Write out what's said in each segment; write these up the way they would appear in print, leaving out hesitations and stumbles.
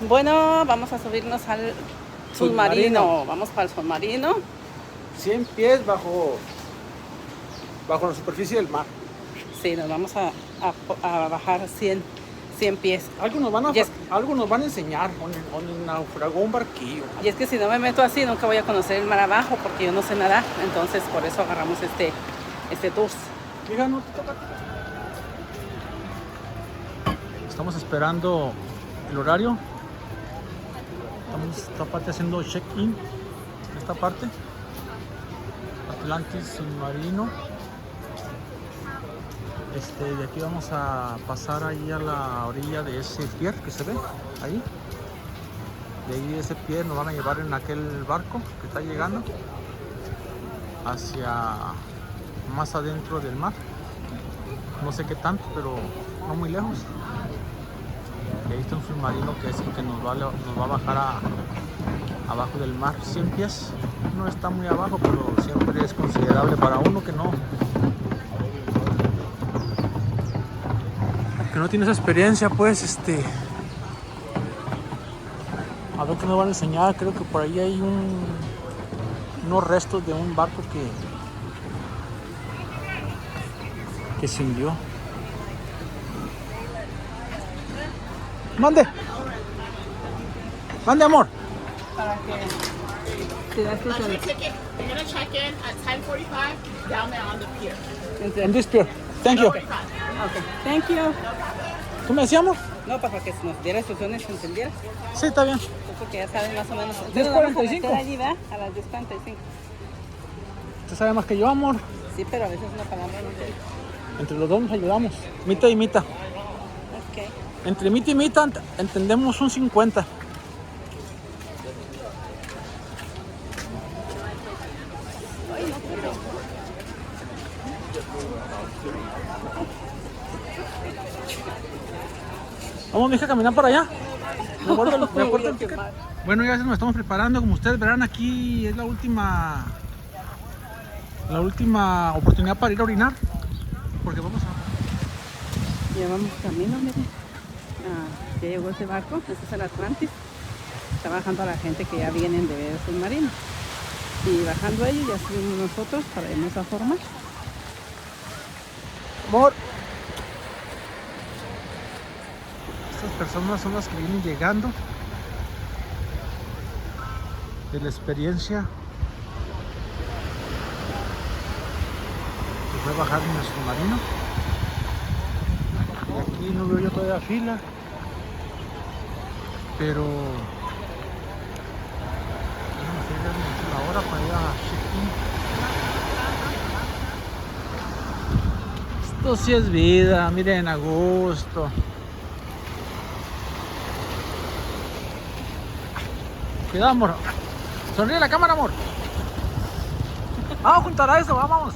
Bueno, vamos a subirnos al submarino. Vamos para el submarino. 100 pies bajo la superficie del mar. Sí, nos vamos a bajar 100 pies. Algo nos van a enseñar, o naufragó un barquillo. Y es que si no me meto así, nunca voy a conocer el mar abajo, porque yo no sé nadar. Entonces, por eso agarramos este tour. Mira, no te toca. Estamos esperando el horario. Estamos esta parte haciendo check-in. Esta parte. Atlantis, submarino. De aquí vamos a pasar ahí a la orilla de ese pier que se ve ahí. De ahí ese pier nos van a llevar en aquel barco que está llegando hacia más adentro del mar. No sé qué tanto, pero no muy lejos. Y ahí está un submarino que es el que nos va a bajar abajo del mar. 100 pies. No está muy abajo, pero siempre es considerable para uno que no tiene esa experiencia, pues. A ver qué nos van a enseñar. Creo que por ahí hay unos restos de un barco que se hundió. Mande, amor. Para que te das tu Your ticket. You're gonna check in at 10:45 down there on the pier. En this pier. Thank you. Okay, thank you. ¿Tú me decíamos? No, para que nos diera instrucciones, ¿entendieras? Sí, está bien. Porque ya saben más o menos. 10:45. Allí, ¿verdad? A las 10:45. Usted sabe más que yo, amor. Sí, pero a veces una palabra no entiendo. Entre los dos nos ayudamos. Mita y mita. Ok. Entre mita y mita entendemos un 50. Vamos, mija, a caminar para allá. Me acuerdo el ticket. Bueno, ya nos estamos preparando. Como ustedes verán, aquí es la última oportunidad para ir a orinar. Porque vamos a... Llevamos camino, miren. Ya llegó ese barco. Este es el Atlantis. Está bajando a la gente que ya vienen de ver el submarino. Y bajando ellos ya subimos nosotros para irnos a formar. Amor. Estas personas son las que vienen llegando de la experiencia que fue bajar en el submarino. Y aquí no veo yo todavía fila, pero la hora para ir a check-in. Esto sí es vida, miren, a gusto. Cuidado, amor. Sonríe a la cámara, amor. Vamos a juntar a eso, vamos.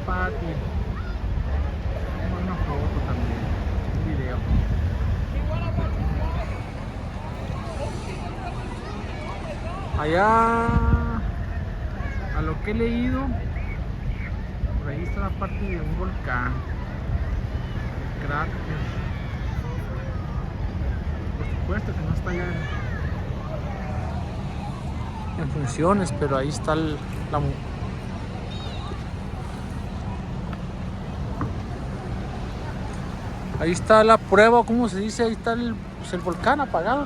Pati. Una foto también, un video. Allá, a lo que he leído, por ahí está la parte de un volcán, cráter. Por supuesto que no está ya en funciones, pero ahí está ahí está la prueba, ¿cómo se dice? Ahí está el volcán apagado.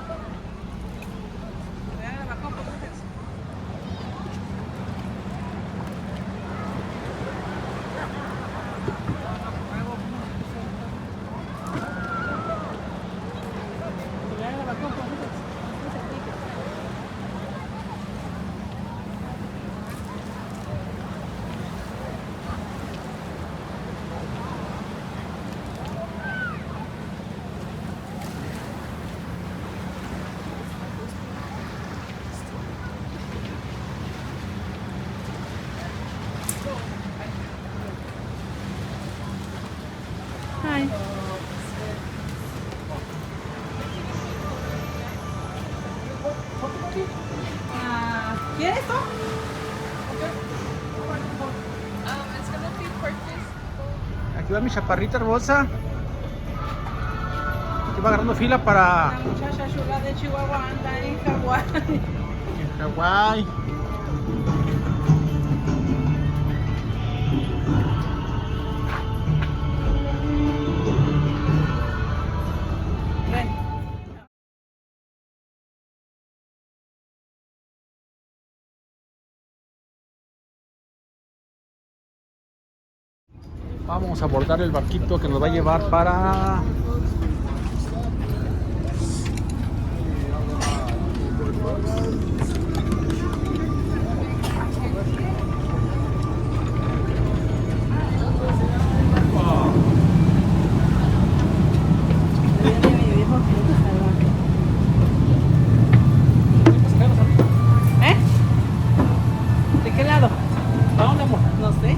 Bye. ¿Quieres esto? It's gonna be purchased. Aquí va mi chaparrita hermosa. Aquí va agarrando fila para La muchacha chula de Chihuahua anda en Hawái. en Hawái. Ven. Vamos a abordar el barquito que nos va a llevar para ¿Eh? ¿De qué lado? ¿a dónde, amor? No sé.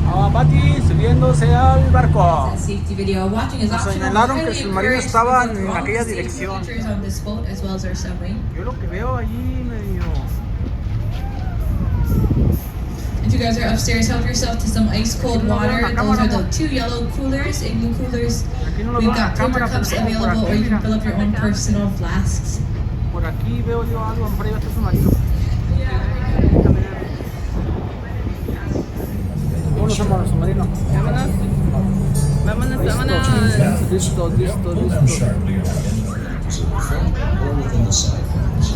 A Pati subiéndose al barco. Safety video. Watching is Nos optional. señalaron que el Highly submarino encouraged estaba to go en through all aquella the safety dirección. features on this boat as well as our submarine. Yo lo que veo allí medio. If you guys are upstairs, help yourself to some ice cold Aquí no veo water. la Those cámara, are the amor. 2 yellow coolers, igloo coolers. Aquí no lo We've veo en la got paper cámara, cups pero por available, aquí, or you mira. can fill up your own personal flasks. Por aquí veo yo algo, a lo mejor ya está el submarino. Vámonos, amor, al submarino. Vámonos. Vámonos, vámonos. Listo, listo, Pull down listo. sharply on any anchors in the front or within the side panels.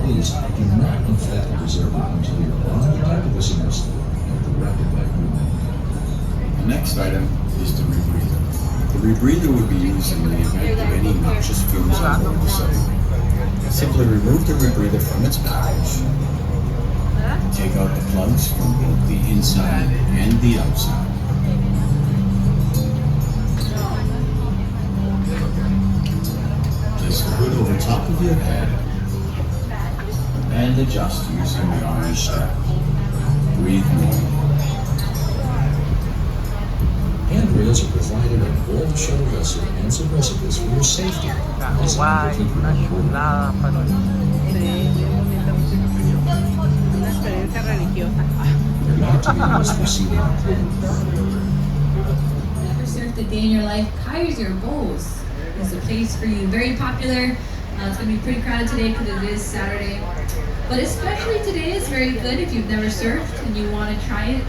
Please do not inflate the preserver until you're on the deck of the submersible at the rapid back movement. The next item is the rebreather. The rebreather would be used in the event of any noxious fumes on board the submarine. Simply remove the rebreather from its package. Take out the plugs from both the inside and the outside. Place the hood over top of your head and adjust using the orange strap. Breathe normally. Handrails are provided on board the shuttle vessel and submersibles for your safety. Hawái, una chulada para Sí, bien bonito. Una experiencia religiosa. They're not to be used for seating. Never surfed a day in your life. Kaiser Bowls is the place for you. Very popular. It's going to be pretty crowded today because it is Saturday. But especially today is very good if you've never surfed and you want to try it.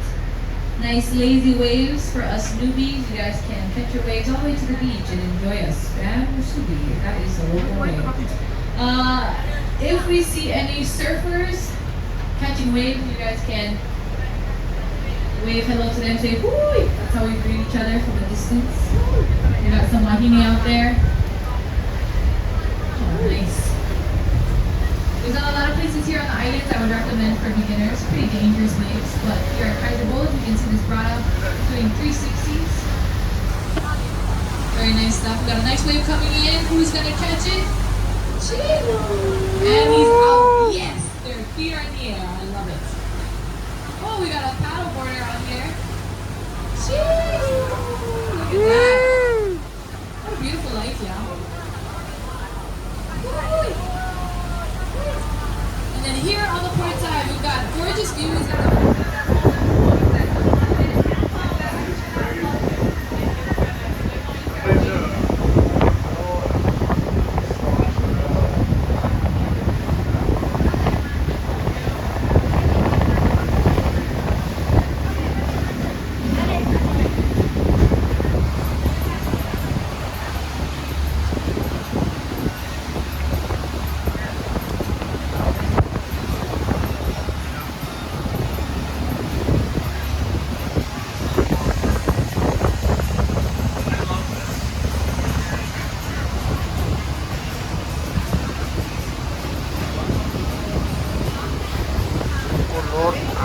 Nice lazy waves for us newbies. You guys can catch your waves all the way to the beach and enjoy us. That is the local way. If we see any surfers catching waves, you guys can wave hello to them, say "Hooey!" That's how we greet each other from a distance. We got some wahine out there. Oh, nice. There's not a lot of places here on the islands I would recommend for beginners. Pretty dangerous waves, but here at Kaiser Bowls, you can see this brought up doing 360s. Very nice stuff. We got a nice wave coming in. Who's gonna catch it? Chico! And he's out. Yes! Their feet are in the air. I love it. Oh, we got a paddleboarder on here. Chico! Look at that. What a beautiful light, yeah. Woo! And then here on the port side, we've got gorgeous views of the color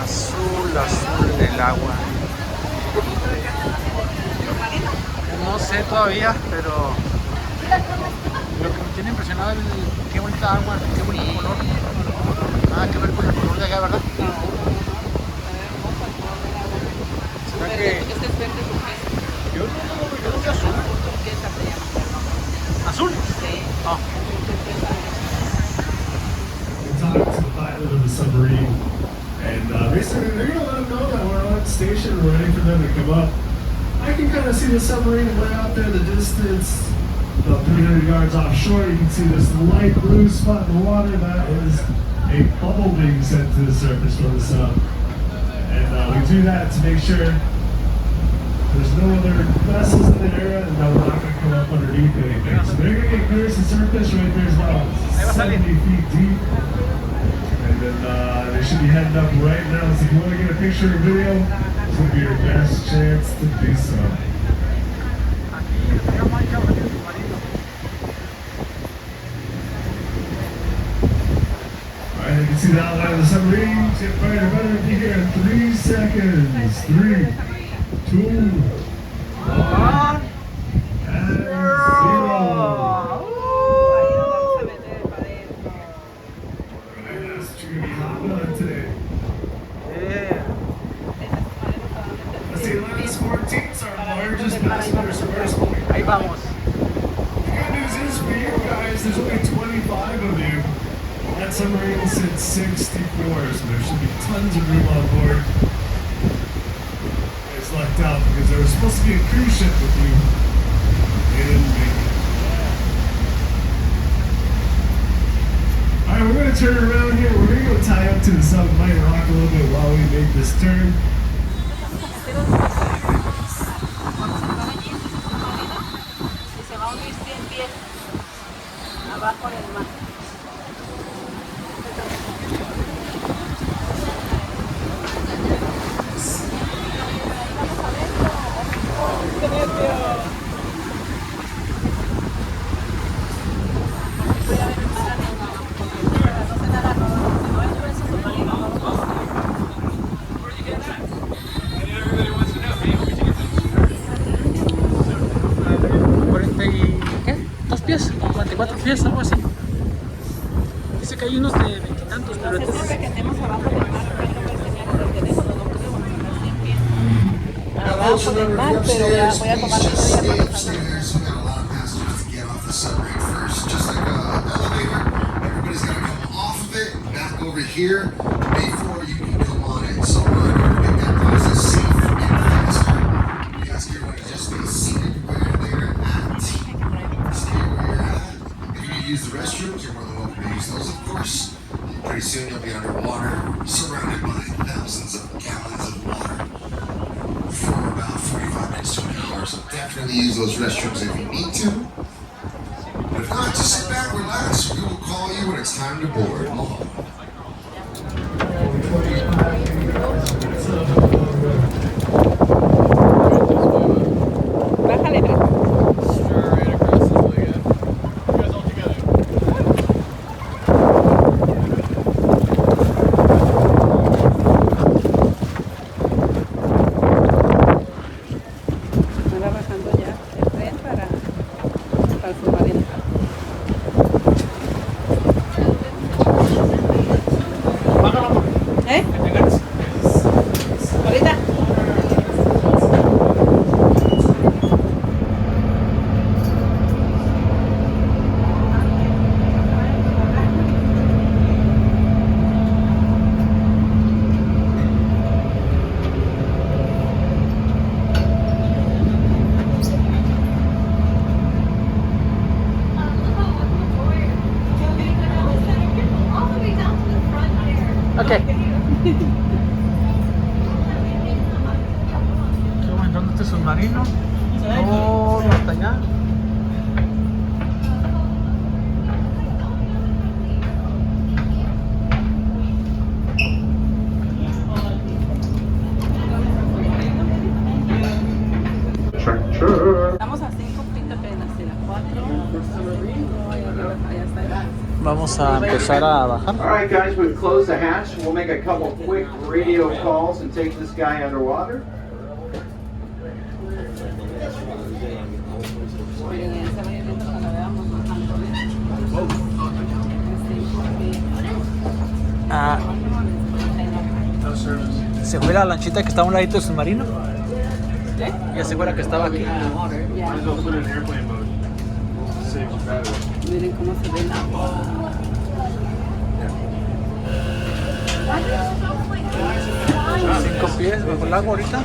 azul del agua. No sé todavía, pero lo que me tiene impresionado es qué bonita agua, qué bonito color. Nada que ver con el color de allá, ¿verdad? ¿Será que they're going to let them know that we're on station and ready for them to come up. I can kind of see the submarine way out there in the distance, about 300 yards offshore. You can see this light blue spot in the water. That is a bubble being sent to the surface from the sub. And we do that to make sure there's no other vessels in the area and that we're not going to come up underneath anything. So they're going to get clearance to surface. Right there's about 70 feet deep. And then they should be heading up right now. So if you want to get a picture or video, this will be your best chance to do so. Alright, you can see the outline of the submarine. It's getting brighter and brighter. Be here in 3 seconds. 3, 2, 1, and 0. Ahí vamos. The good news is for you guys, there's only 25 of you. That submarine said 64, so there should be tons of room on board. It's lucked out because there was supposed to be a cruise ship with you. They didn't make it. Alright, we're going to turn around here. We're going to go tie up to the sub. Might rock a little bit while we make this turn. Abajo del mar. Pies, algo así. Dice que hay unos de 20 y tantos, pero Es porque tenemos abajo del mar, pero no me enseñaron el teléfono, no creo, porque está 100 pies. Abajo del mar, pero ya voy a tomar video ya para upstairs, we got a lot of passengers to get off the submarine first. Just like an elevator, everybody's got to come off of it and back over here before you can come on it. So we're going to make that process safe and faster. You guys here want to just stay seated where you're at. Stay where you're at. Use the restrooms, you're more than welcome to use those, of course. Pretty soon you'll be underwater, surrounded by thousands of gallons of water for about 45 minutes to an hour. So definitely use those restrooms if you need to. But if not, just sit back, relax. We will call you when it's time to board. Okay. Qué bueno, ¿dónde está el submarino? Oh, hasta allá. Estamos a 5 pintas apenas, de las 4. Allá está. Vamos a empezar a bajar. All right, guys, we've closed the hatch. We'll make a couple quick radio calls and take this guy underwater. Ah, ¿se fue la lanchita que estaba a un ladito del submarino? Ya se fue la que estaba aquí. Miren cómo se ve el agua. pies bajo el agua ahorita.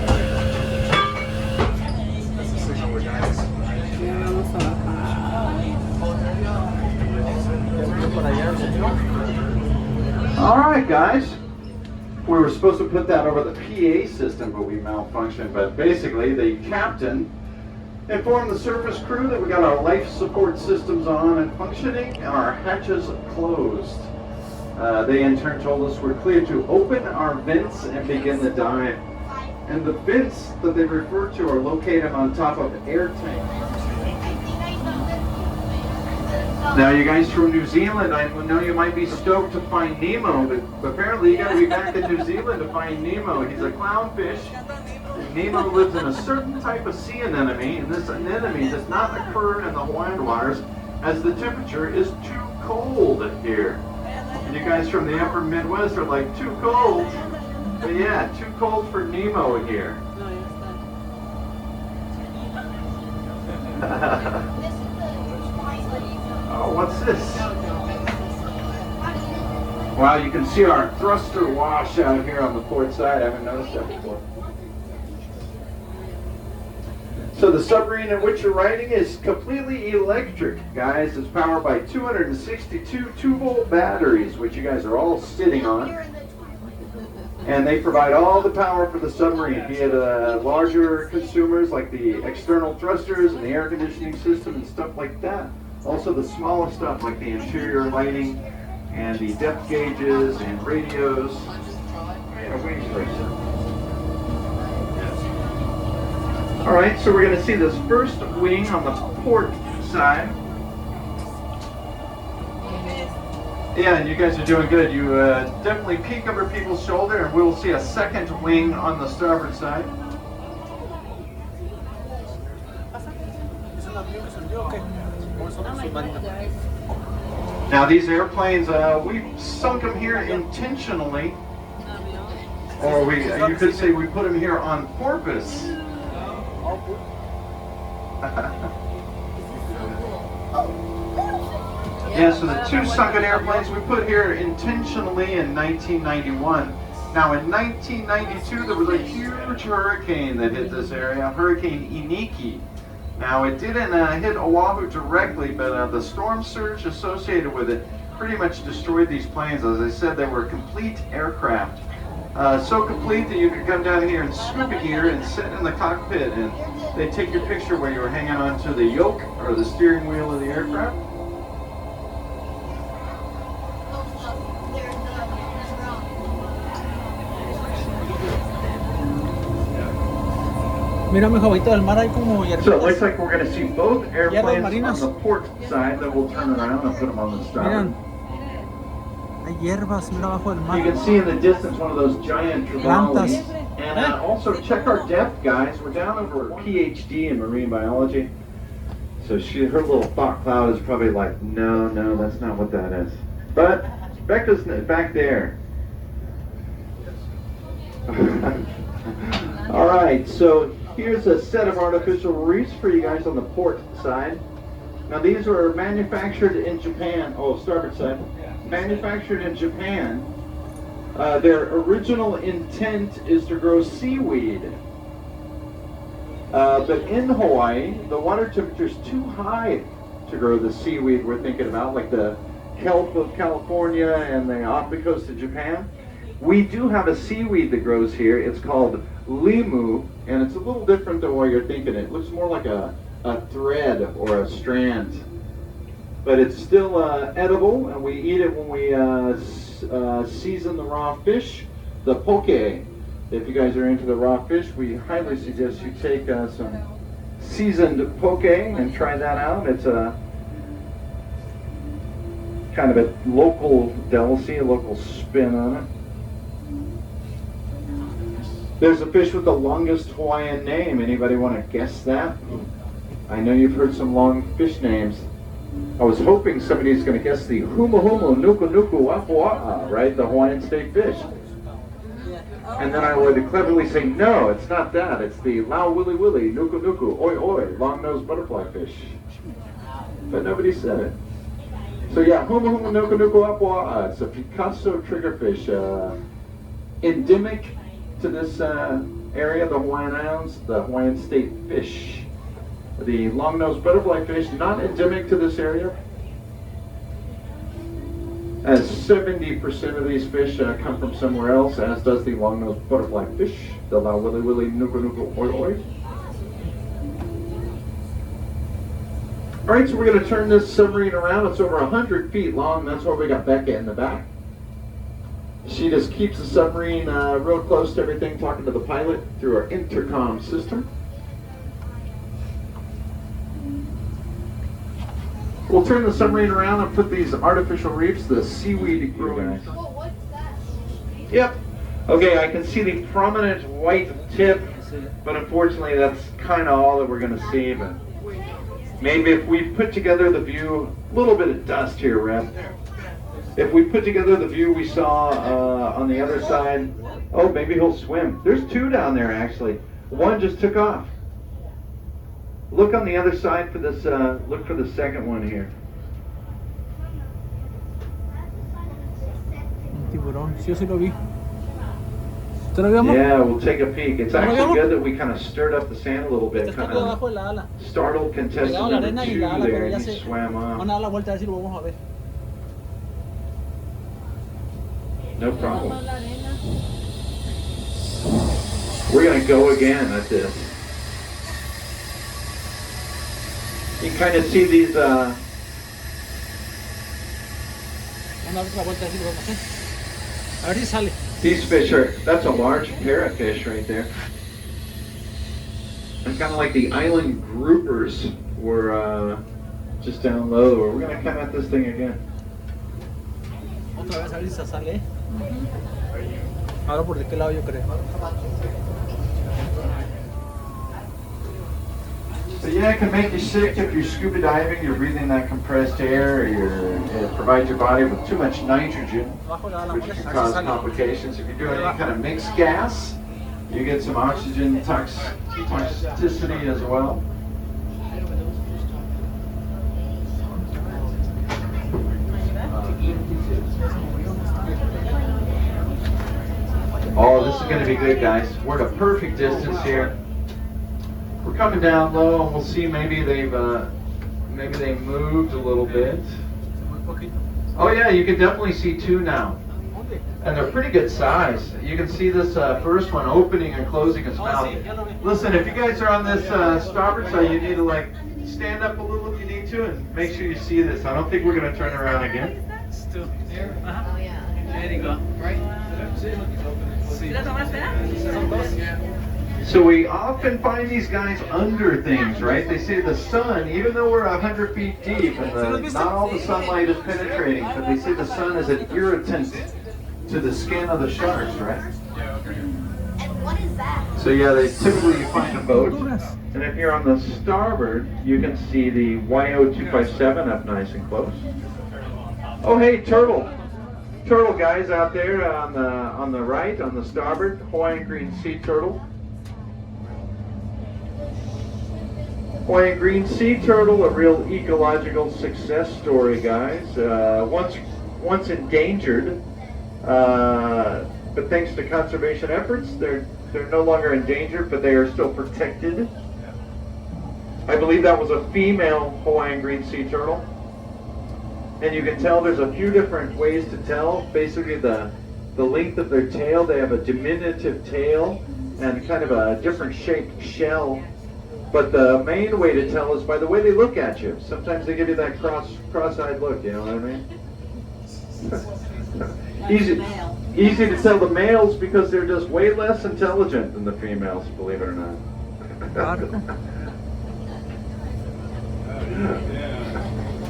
Ya vamos a bajar. All right, guys. We were supposed to put that over the PA system, but we malfunctioned. But basically, the captain informed the surface crew that we got our life support systems on and functioning and our hatches closed. They in turn told us we're clear to open our vents and begin the dive. And the vents that they refer to are located on top of air tanks. Now, you guys from New Zealand, I know you might be stoked to find Nemo, but apparently you got to be back in New Zealand to find Nemo. He's a clownfish. Nemo lives in a certain type of sea anemone, and this anemone does not occur in the Hawaiian waters as the temperature is too cold here. And you guys from the upper Midwest are like, too cold? But yeah, too cold for Nemo here. Oh, what's this? Wow, you can see our thruster wash out here on the port side. I haven't noticed that before. So the submarine in which you're riding is completely electric, guys. It's powered by 262 2-volt batteries, which you guys are all sitting on. And they provide all the power for the submarine, be it larger consumers like the external thrusters and the air conditioning system and stuff like that. Also the smaller stuff like the interior lighting and the depth gauges and radios. Alright, so we're going to see this first wing on the port side. Yeah, and you guys are doing good. You definitely peek over people's shoulder, and we'll see a second wing on the starboard side. Now these airplanes, we sunk them here intentionally, or you could say we put them here on purpose. Yeah, so the two sunken airplanes we put here intentionally in 1991. Now in 1992 there was a huge hurricane that hit this area, Hurricane Iniki. Now it didn't hit Oahu directly, but the storm surge associated with it pretty much destroyed these planes. As I said, they were complete aircraft. So complete that you could come down here in scuba gear and sit in the cockpit and they take your picture where you were hanging onto the yoke or the steering wheel of the aircraft. Mira, mi jovito del mar, hay como hierbitas. So it looks like we're going to see both airplanes on the port side, then we'll turn around and put them on the starboard. Hay hierbas, mira abajo del mar. You can see in the distance one of those giant trevallies. And also check our depth, guys. We're down over a PhD in marine biology. So her little thought cloud is probably like, no, that's not what that is. But Becca's back there. All right, so here's a set of artificial reefs for you guys on the port side. Now these are manufactured in Japan. Oh, starboard side. Manufactured in Japan. Their original intent is to grow seaweed. But in Hawaii, the water temperature is too high to grow the seaweed we're thinking about, like the kelp of California and the off the coast of Japan. We do have a seaweed that grows here. It's called limu, and it's a little different than what you're thinking. It looks more like a thread or a strand. But it's still edible, and we eat it when we season the raw fish, the poke. If you guys are into the raw fish, we highly suggest you take some seasoned poke and try that out. It's a kind of a local delicacy, a local spin on it. There's a fish with the longest Hawaiian name. Anybody want to guess that? I know you've heard some long fish names. I was hoping somebody's going to guess the Huma Huma Nuku Nuku Wapua'a, right? The Hawaiian state fish. And then I would cleverly say, no, it's not that. It's the Lau Willy Willy Nuku Nuku Oi Oi long-nosed butterfly fish. But nobody said it. So yeah, Huma Huma Nuku Nuku Wapua'a. It's a Picasso triggerfish. Endemic to this area, the Hawaiian Islands, the Hawaiian state fish. The long-nosed butterfly fish, not endemic to this area. As 70% of these fish come from somewhere else, as does the long-nosed butterfly fish, the Lawili Nuku Nuku Oi Oi. All right, so we're going to turn this submarine around. It's over 100 feet long. That's why we got Becca in the back. She just keeps the submarine real close to everything, talking to the pilot through our intercom system. We'll turn the submarine around and put these artificial reefs, the seaweed growing. Well, what's that? Yep. Okay, I can see the prominent white tip, but unfortunately that's kind of all that we're going to see. But maybe if we put together the view, a little bit of dust here, Red. If we put together the view we saw on the other side, oh, maybe he'll swim. There's two down there actually. One just took off. Look on the other side for this, look for the second one here. Tiburón, sí, yo sí lo vi. ¿Usted lo vio, amor? Yeah, we'll take a peek. It's actually good that we kind of stirred up the sand a little bit, kind of startled contestant number 2 there, and he swam off. Van a dar la vuelta a ver si lo vamos a ver. No problem. We're going to go again at this. You can kind of see these, Van a dar la vuelta a ver si lo vamos a ver. A ver si sale. these fish are, that's a large parrotfish right there. And kind of like the island groupers were just down low. We're going to come at this thing again. Otra vez a ver si se sale. Ahora por de qué lado yo creo. So yeah, it can make you sick if you're scuba diving, you're breathing that compressed air, or it provides your body with too much nitrogen, which can cause complications. If you're doing any kind of mixed gas, you get some oxygen toxicity as well. Oh, this is going to be good, guys. We're at a perfect distance here. We're coming down low, and we'll see maybe they moved a little bit. Oh yeah, you can definitely see two now, and they're pretty good size. You can see this first one opening and closing its mouth. Listen, if you guys are on this starboard side, you need to like stand up a little if you need to, and make sure you see this. I don't think we're going to turn around again. Oh yeah. There you go. Right. So we often find these guys under things, right? They say the sun, even though we're 100 feet deep and not all the sunlight is penetrating, but they say the sun is an irritant to the skin of the sharks, right? And what is that? So yeah, they typically find a boat, and if you're on the starboard, you can see the YO257 up nice and close. Oh hey, turtle! Turtle guys out there on the right, on the starboard, Hawaiian green sea turtle. Hawaiian green sea turtle, a real ecological success story, guys. Once endangered, but thanks to conservation efforts, they're no longer endangered, but they are still protected. I believe that was a female Hawaiian green sea turtle. And you can tell there's a few different ways to tell. Basically the length of their tail, they have a diminutive tail and kind of a different shaped shell. But the main way to tell is by the way they look at you. Sometimes they give you that cross-eyed look, you know what I mean? Easy to tell the males because they're just way less intelligent than the females, believe it or not.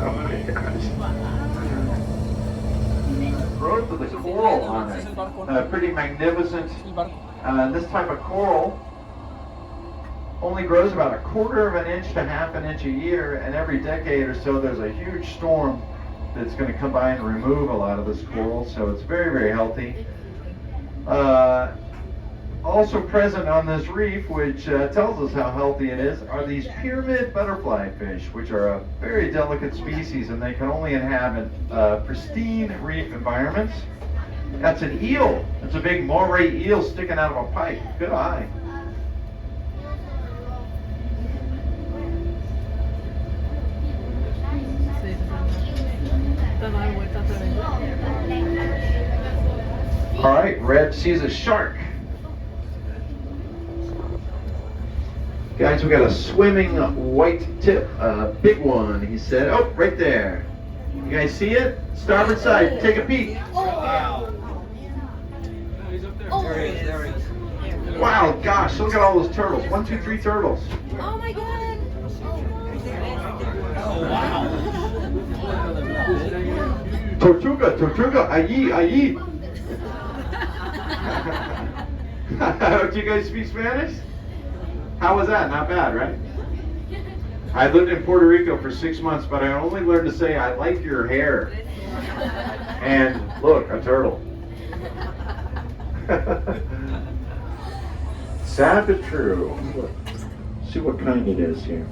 Oh my gosh. Growth of the coral on it. Pretty magnificent. This type of coral only grows about 1/4 of an inch to 1/2 an inch a year, and every decade or so there's a huge storm that's going to come by and remove a lot of this coral, so it's very, very healthy. Also present on this reef, which tells us how healthy it is, are these pyramid butterfly fish, which are a very delicate species, and they can only inhabit pristine reef environments. That's an eel. That's a big moray eel sticking out of a pipe. Good eye. All right, Red sees a shark. Guys, we got a swimming white tip, a big one, he said. Oh, right there. You guys see it? Starboard side, take a peek. Wow, gosh, look at all those turtles. 1, 2, 3 turtles. Oh my god. Tortuga, allí. Do you guys speak Spanish? How was that? Not bad, right? I lived in Puerto Rico for 6 months, but I only learned to say, I like your hair. And look, a turtle. Sad but true. See what kind it is here.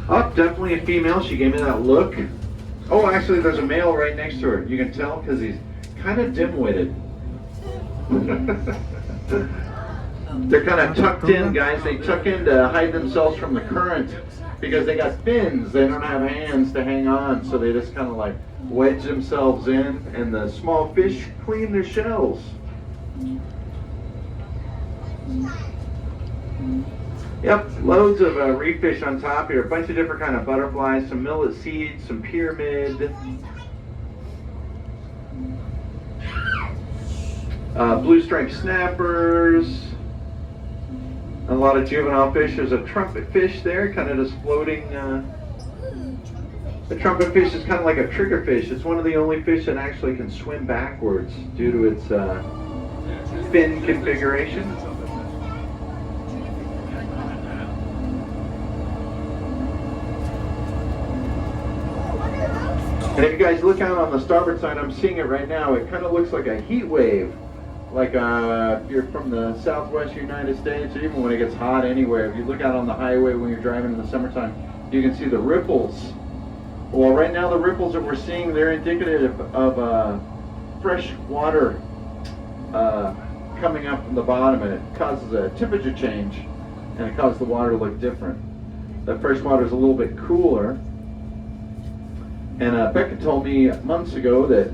Oh, definitely a female. She gave me that look. Oh, actually, there's a male right next to her. You can tell because he's kind of dim-witted. They're kind of tucked in, guys. They tuck in to hide themselves from the current because they got fins. They don't have hands to hang on, so they just kind of like wedge themselves in, and the small fish clean their shells. Yep, loads of reef fish on top here. A bunch of different kind of butterflies, some millet seeds, some pyramid. Blue striped snappers. A lot of juvenile fish. There's a trumpet fish there, kind of just floating. The trumpet fish is kind of like a triggerfish. It's one of the only fish that actually can swim backwards due to its fin configuration. And if you guys look out on the starboard side, I'm seeing it right now. It kind of looks like a heat wave. Like if you're from the southwest United States, or even when it gets hot anywhere, if you look out on the highway when you're driving in the summertime, you can see the ripples. Well, right now the ripples that we're seeing, they're indicative of fresh water coming up from the bottom, and it causes a temperature change, and it causes the water to look different. The fresh water is a little bit cooler. And Becca told me months ago that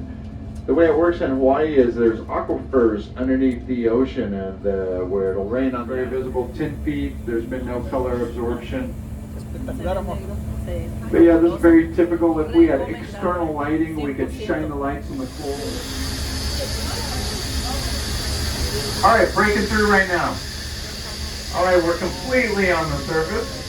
the way it works in Hawaii is there's aquifers underneath the ocean, and where it'll rain on very visible 10 feet. There's been no color absorption. But yeah, this is very typical. If we had external lighting, we could shine the lights on the coal. All right, breaking through right now. All right, we're completely on the surface.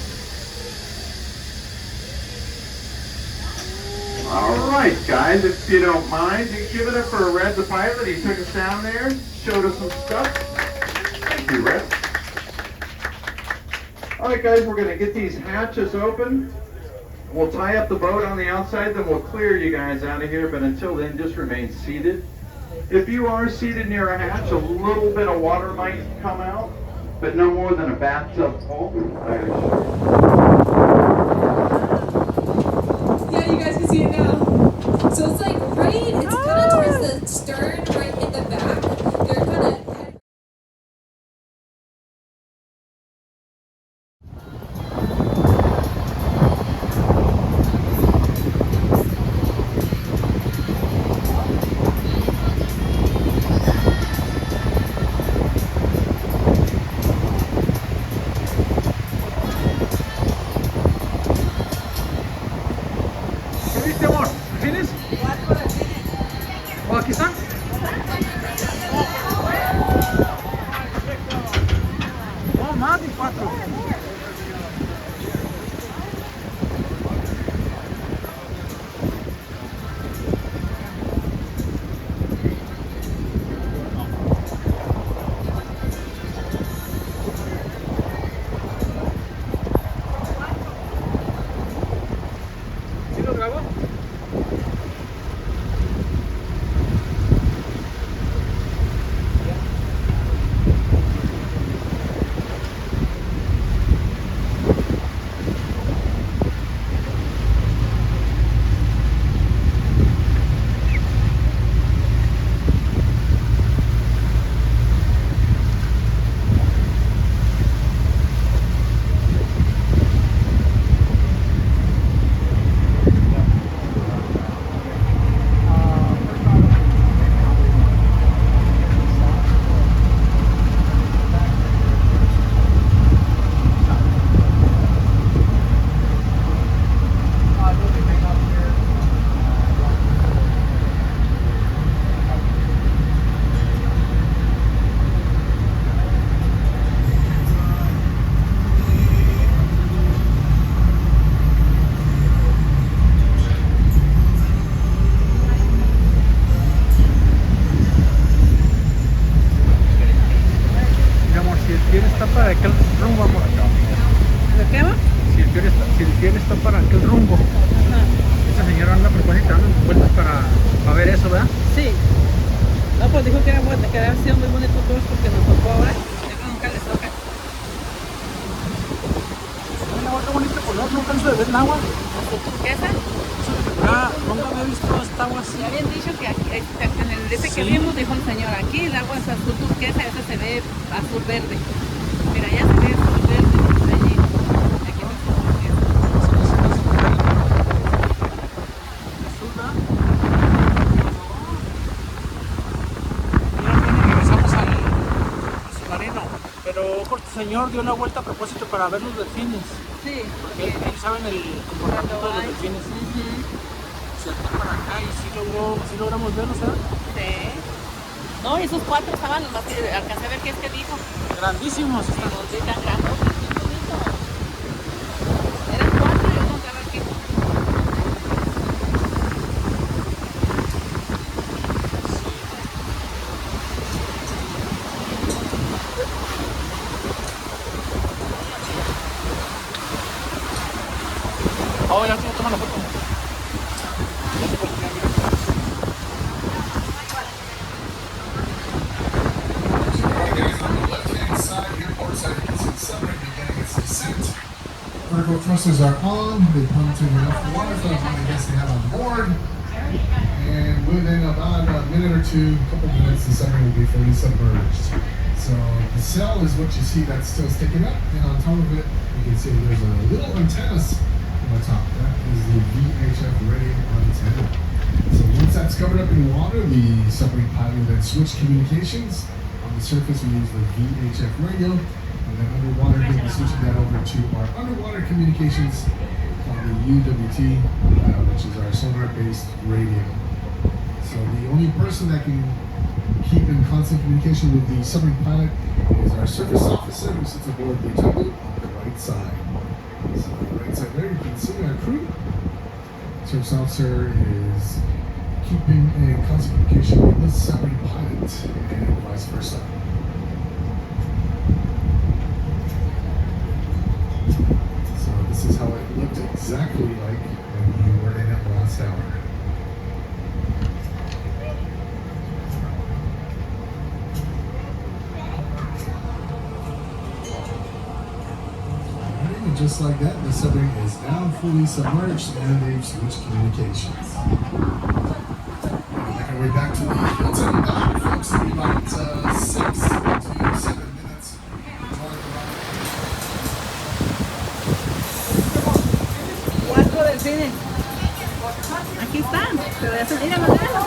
All right, guys, if you don't mind, you give it up for Red the pilot. He took us down there, showed us some stuff. Thank you, Red. All right, guys, we're going to get these hatches open. We'll tie up the boat on the outside, then we'll clear you guys out of here. But until then, just remain seated. If you are seated near a hatch, a little bit of water might come out, but no more than a bathtub full. Yeah, you guys can see it now. So it's like right, it's kind of towards the stern, right in the back. They're kind of. para aquel rumbo, amor. ¿De qué va? Si el fiel está para aquel rumbo. Ajá. Esa señora anda propósito dando vueltas para ver eso, ¿verdad? Sí. No, pues dijo que era bueno, que había sido muy bonito tours porque nos tocó ahora. Yo creo que nunca les toca. Una agua bonita color, no canso de ver el agua. ¿Turquesa? Ah, nunca había visto esta agua así. Ya habían dicho que aquí, en el ese que vimos, dijo el señor, aquí el agua es azul turquesa, ese se ve azul verde. Mira, ya se ve azul verde. Allí. Aquí no es azul turquesa. Regresamos al submarino. Pero este señor dio una vuelta a propósito para ver los delfines. Sí. Porque ellos saben el comportamiento de los delfines. Se acerca para acá y sí logramos verlos, ¿sabes? Sí. No, y esos cuatro estaban los más que alcancé a ver qué es que dijo. Grandísimos. Y los vi tan grandes. Qué bonito. Eran cuatro y yo contaba aquí. Oh, ya estoy tomando foto. Vertical thrusters are on. They pumped in enough water for the amount of gas they have on board. And within about a minute or two, a couple minutes, the submarine will be fully submerged. So the sail is what you see that's still sticking up, and on top of it, you can see there's a little antennas on the top. That is the VHF radio antenna. So once that's covered up in water, the submarine pilot will then switch communications. On the surface, we use the VHF radio, and then underwater, we'll be switching that over to our underwater communications called the UWT, which is our sonar-based radio. So the only person that can keep in constant communication with the submarine pilot is our surface officer who sits aboard the tugboat on the right side. So on the right side there, you can see our crew. Surface officer is keeping in constant communication with the submarine pilot and vice versa. So this is how it looked exactly like when you were in it last hour. And just like that, the submarine is now fully submerged and they've switched communications. Making our way back to the Hilton dock, folks. It'll be about 6 to 7 minutes. Cuatro delfines. Aquí están. Pero ya se miran los dedos.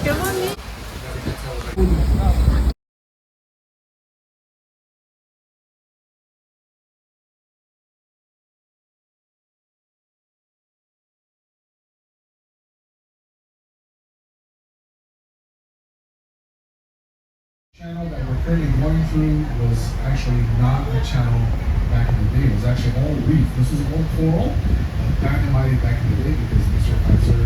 ¡Qué bonito! Channel that we're currently going through was actually not a channel back in the day. It was actually all reef. This is all coral, dynamited back in the day because Mr. Kaiser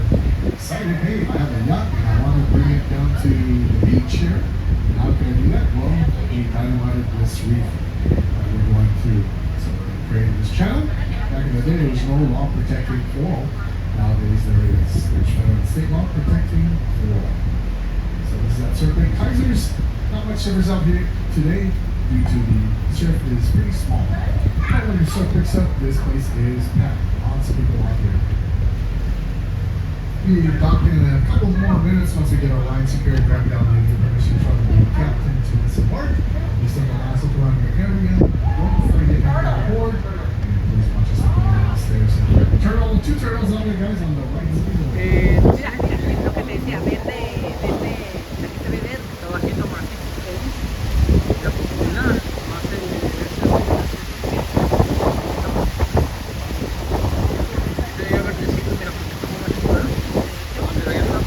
decided, hey, I have a yacht and I want to bring it down to the beach here. How can I do that? Well, we dynamited this reef that we're going through. So we created this channel. Back in the day, there was no law protecting coral. Nowadays, there is. There's federal and state law protecting coral. So this is that surfing. Kaiser's. Not much surfers out here today due to the surf is pretty small. But when the surf picks up, this place is packed. Lots of people out here. We dock in a couple more minutes once we get our line secured, grab down and get permission from the captain to disembark. We still got lots of around your area. Don't forget to get on board. And please watch us looking downstairs. Turtle, 2 turtles on there, guys, on the right side. Mira, lo que te decía, verde, aquí se ve verde, todo aquí como así. La oportunidad, más verdecito, mira, porque como más chula, pero ya está.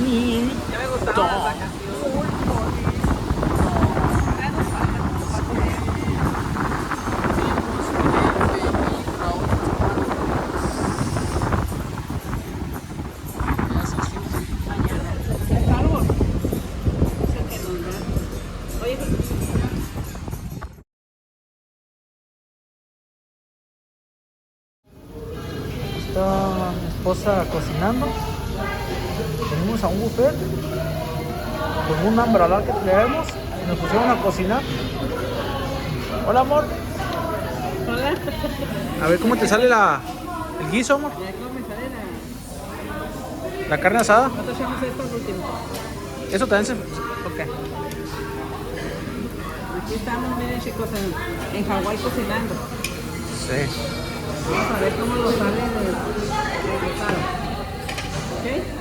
bonito. Ya me gustaron las vacaciones. Está mi esposa cocinando. Venimos a un buffet con un umbrella que traemos. Nos pusieron a cocinar. Hola, amor. Hola. A ver cómo te sale el guiso, amor. Ya cómo me sale La carne asada. Nosotros echamos esto al último. Eso también se... Ok. Aquí estamos, miren chicos, en Hawái cocinando. Sí. Vamos a ver cómo nos sale el guisado. ¿Ok?